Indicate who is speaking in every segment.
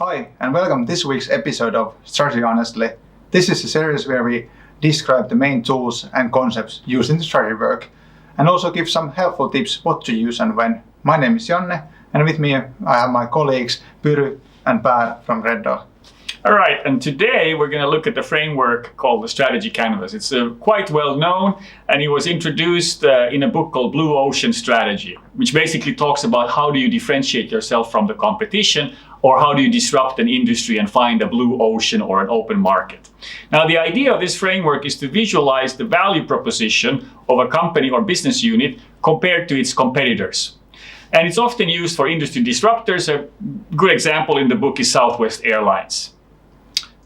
Speaker 1: Hi, and welcome to this week's episode of Strategy Honestly. This is a series where we describe the main tools and concepts used in the strategy work, and also give some helpful tips what to use and when. My name is Janne, and with me I have my colleagues Pyry and Per from Reddal.
Speaker 2: All right, and today we're going to look at the framework called the Strategy Canvas. It's quite well known, and it was introduced in a book called Blue Ocean Strategy, which basically talks about how do you differentiate yourself from the competition, or how do you disrupt an industry and find a blue ocean or an open market. Now, the idea of this framework is to visualize the value proposition of a company or business unit compared to its competitors. And it's often used for industry disruptors. A good example in the book is Southwest Airlines.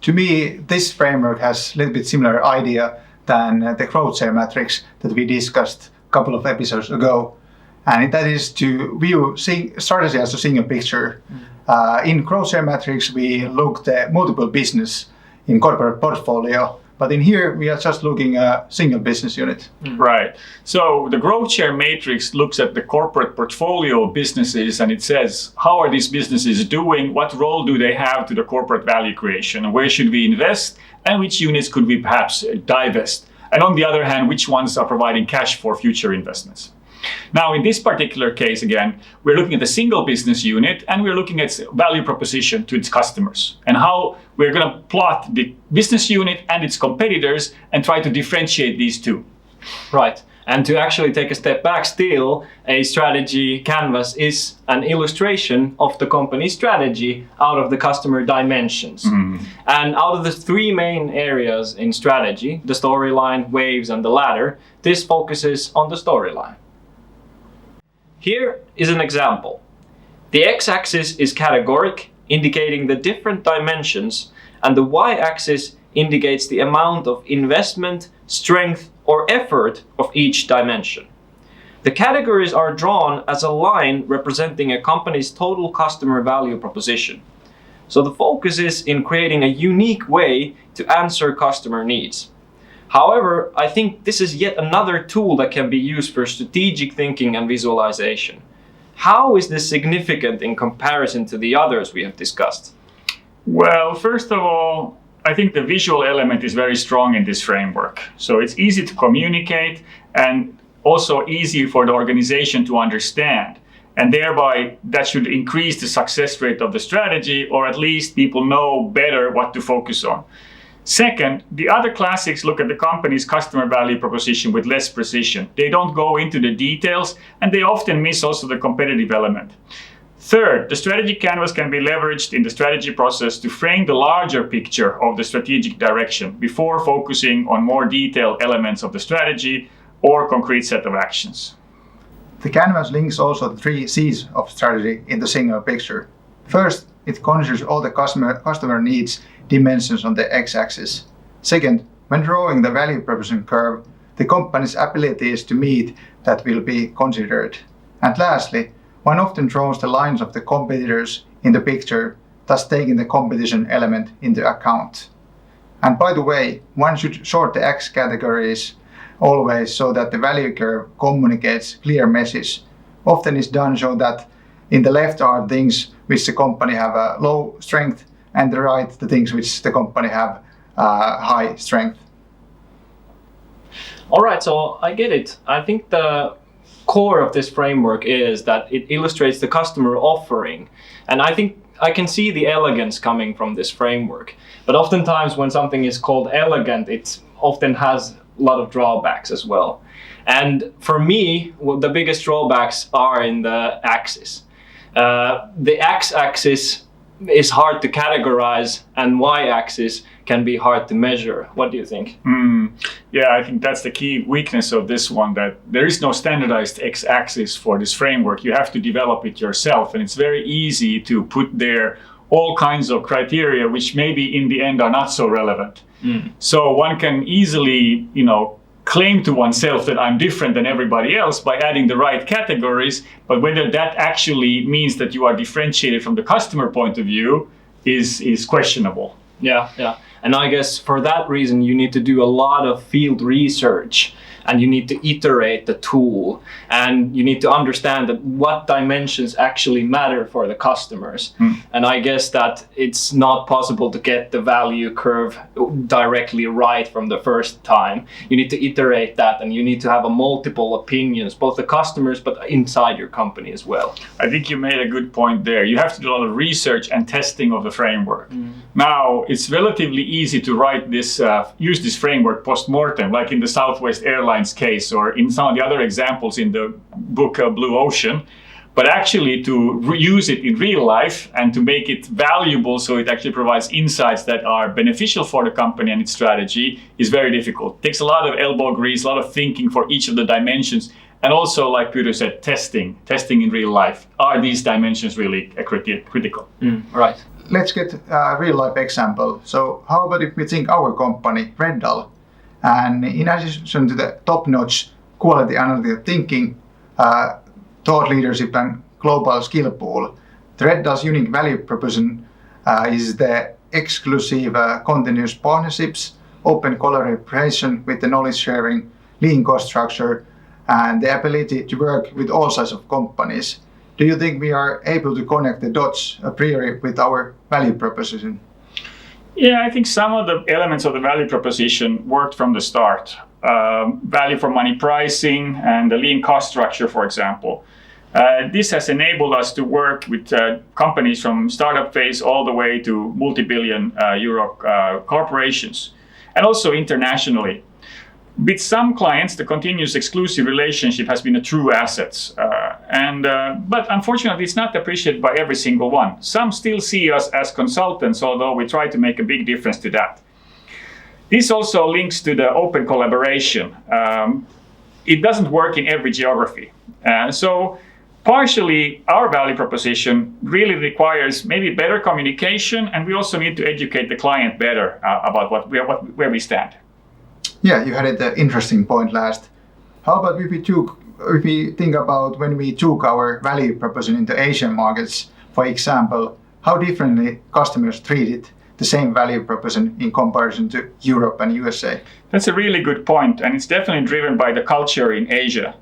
Speaker 1: To me, this framework has a little bit similar idea than the growth share matrix that we discussed a couple of episodes ago. And that is to view strategy as a single picture. In growth share matrix, we looked at multiple business in corporate portfolio, but in here we are just looking at a single business unit.
Speaker 2: Right. So the growth share matrix looks at the corporate portfolio of businesses, and it says, how are these businesses doing? What role do they have to the corporate value creation? Where should we invest? And which units could we perhaps divest? And on the other hand, which ones are providing cash for future investments? Now, in this particular case, again, we're looking at a single business unit, and we're looking at value proposition to its customers and how we're going to plot the business unit and its competitors and try to differentiate these two.
Speaker 3: Right. And to actually take a step back still, a strategy canvas is an illustration of the company's strategy out of the customer dimensions. And out of the three main areas in strategy, the storyline, waves, and the ladder, this focuses on the storyline. Here is an example. The x-axis is categoric, indicating the different dimensions, and the y-axis indicates the amount of investment, strength, or effort of each dimension. The categories are drawn as a line representing a company's total customer value proposition. So the focus is in creating a unique way to answer customer needs. However, I think this is yet another tool that can be used for strategic thinking and visualization. How is this significant in comparison to the others we have discussed?
Speaker 2: Well, first of all, I think the visual element is very strong in this framework. So it's easy to communicate and also easy for the organization to understand. And thereby, that should increase the success rate of the strategy, or at least people know better what to focus on. Second, the other classics look at the company's customer value proposition with less precision. They don't go into the details, and they often miss also the competitive element. Third, the strategy canvas can be leveraged in the strategy process to frame the larger picture of the strategic direction before focusing on more detailed elements of the strategy or concrete set of actions.
Speaker 1: The canvas links also the three C's of strategy in the single picture. First, it considers all the customer needs dimensions on the x-axis. Second, when drawing the value proposition curve, the company's abilities to meet that will be considered. And lastly, one often draws the lines of the competitors in the picture, thus taking the competition element into account. And by the way, one should sort the X categories always so that the value curve communicates clear message. Often it's done so that in the left are things which the company have a low strength, and the right the things which the company have high strength.
Speaker 3: All right, so I get it. I think the core of this framework is that it illustrates the customer offering. And I think I can see the elegance coming from this framework. But oftentimes when something is called elegant, it often has a lot of drawbacks as well. And for me, the biggest drawbacks are in the axis. The x-axis is hard to categorize, and y-axis can be hard to measure. What do you think?
Speaker 2: Yeah, I think that's the key weakness of this one, that there is no standardized x-axis for this framework. You have to develop it yourself, and it's very easy to put there all kinds of criteria which maybe in the end are not so relevant. So one can easily, claim to oneself that I'm different than everybody else by adding the right categories, but whether that actually means that you are differentiated from the customer point of view is questionable.
Speaker 3: Yeah. And I guess for that reason, you need to do a lot of field research and you need to iterate the tool, and you need to understand that what dimensions actually matter for the customers. And I guess that it's not possible to get the value curve directly right from the first time. You need to iterate that, and you need to have a multiple opinions, both the customers but inside your company as well.
Speaker 2: I think you made a good point there. You have to do a lot of research and testing of the framework. Now, it's relatively easy to write this, use this framework post-mortem, like in the Southwest Airlines case or in some of the other examples in the book Blue Ocean. But actually to use it in real life and to make it valuable so it actually provides insights that are beneficial for the company and its strategy is very difficult. It takes a lot of elbow grease, a lot of thinking for each of the dimensions. And also, like Peter said, testing in real life. Are these dimensions really critical?
Speaker 3: Right.
Speaker 1: Let's get a real life example. So how about if we think our company, Reddal, and in addition to the top-notch quality analytical thinking, thought leadership and global skill pool, the Reddal's unique value proposition is the exclusive continuous partnerships, open collaboration with the knowledge sharing, lean cost structure, and the ability to work with all sizes of companies. Do you think we are able to connect the dots a priori with our value proposition?
Speaker 2: Yeah, I think some of the elements of the value proposition worked from the start. Value for money pricing and the lean cost structure, for example. This has enabled us to work with companies from startup phase all the way to multi-billion euro corporations, and also internationally. With some clients, the continuous exclusive relationship has been a true asset, but unfortunately, it's not appreciated by every single one. Some still see us as consultants, although we try to make a big difference to that. This also links to the open collaboration. It doesn't work in every geography. So partially, our value proposition really requires maybe better communication, and we also need to educate the client better about where we stand.
Speaker 1: Yeah, you had an interesting point last. How about if we think about when we took our value proposition into Asian markets, for example, how differently customers treated the same value proposition in comparison to Europe and USA?
Speaker 2: That's a really good point, and it's definitely driven by the culture in Asia.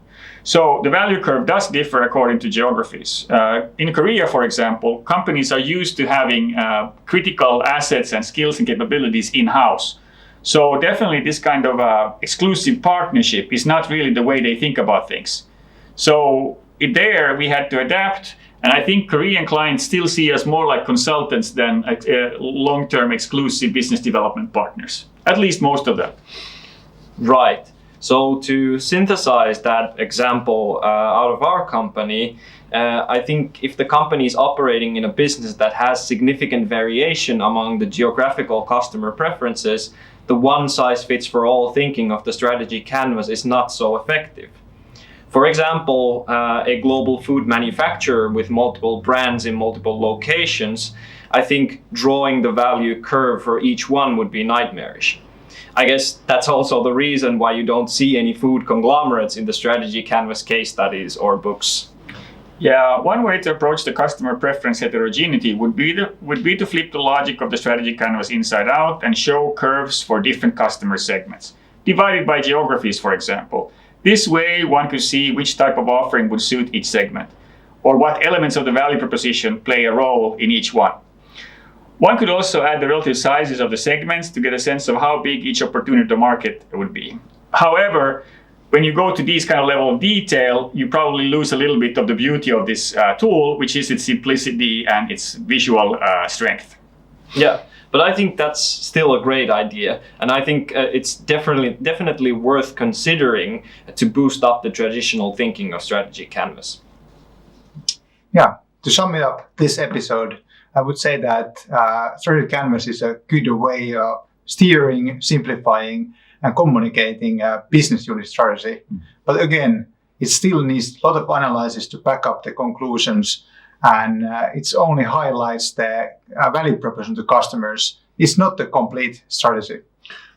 Speaker 2: So the value curve does differ according to geographies. In Korea, for example, companies are used to having critical assets and skills and capabilities in-house. So definitely this kind of exclusive partnership is not really the way they think about things. So there we had to adapt, and I think Korean clients still see us more like consultants than long-term exclusive business development partners, at least most of them.
Speaker 3: Right. So to synthesize that example out of our company, I think if the company is operating in a business that has significant variation among the geographical customer preferences, the one-size-fits-for-all thinking of the strategy canvas is not so effective. For example, a global food manufacturer with multiple brands in multiple locations, I think drawing the value curve for each one would be nightmarish. I guess that's also the reason why you don't see any food conglomerates in the strategy canvas case studies or books.
Speaker 2: Yeah, one way to approach the customer preference heterogeneity would be to flip the logic of the strategy canvas inside out and show curves for different customer segments, divided by geographies, for example. This way, one could see which type of offering would suit each segment, or what elements of the value proposition play a role in each one. One could also add the relative sizes of the segments to get a sense of how big each opportunity to market would be. However, when you go to these kind of level of detail, you probably lose a little bit of the beauty of this tool, which is its simplicity and its visual strength.
Speaker 3: Yeah, but I think that's still a great idea, and I think it's definitely worth considering to boost up the traditional thinking of strategy canvas.
Speaker 1: Yeah, to sum it up this episode, I would say that strategy canvas is a good way of steering, simplifying, and communicating business unit strategy. But again, it still needs a lot of analysis to back up the conclusions, and it only highlights the value proposition to customers. It's not the complete strategy.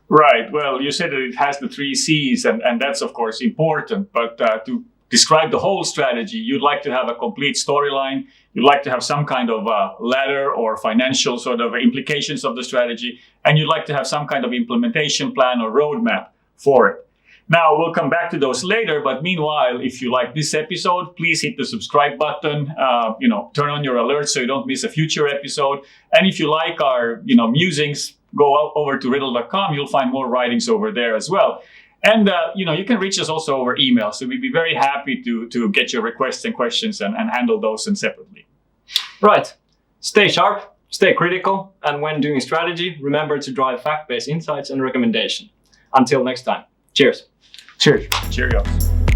Speaker 2: Right. Well, you said that it has the 3 C's, and that's of course important, but to describe the whole strategy, you'd like to have a complete storyline. You'd like to have some kind of ladder or financial sort of implications of the strategy, and you'd like to have some kind of implementation plan or roadmap for it. Now, we'll come back to those later, but meanwhile, if you like this episode, please hit the subscribe button, turn on your alerts so you don't miss a future episode. And if you like our, musings, go over to Reddal.com. You'll find more writings over there as well. And, you can reach us also over email. So we'd be very happy to get your requests and questions and handle those separately.
Speaker 3: Right. Stay sharp, stay critical, and when doing strategy, remember to drive fact-based insights and recommendation. Until next time. Cheers.
Speaker 1: Cheers.
Speaker 2: Cheerios.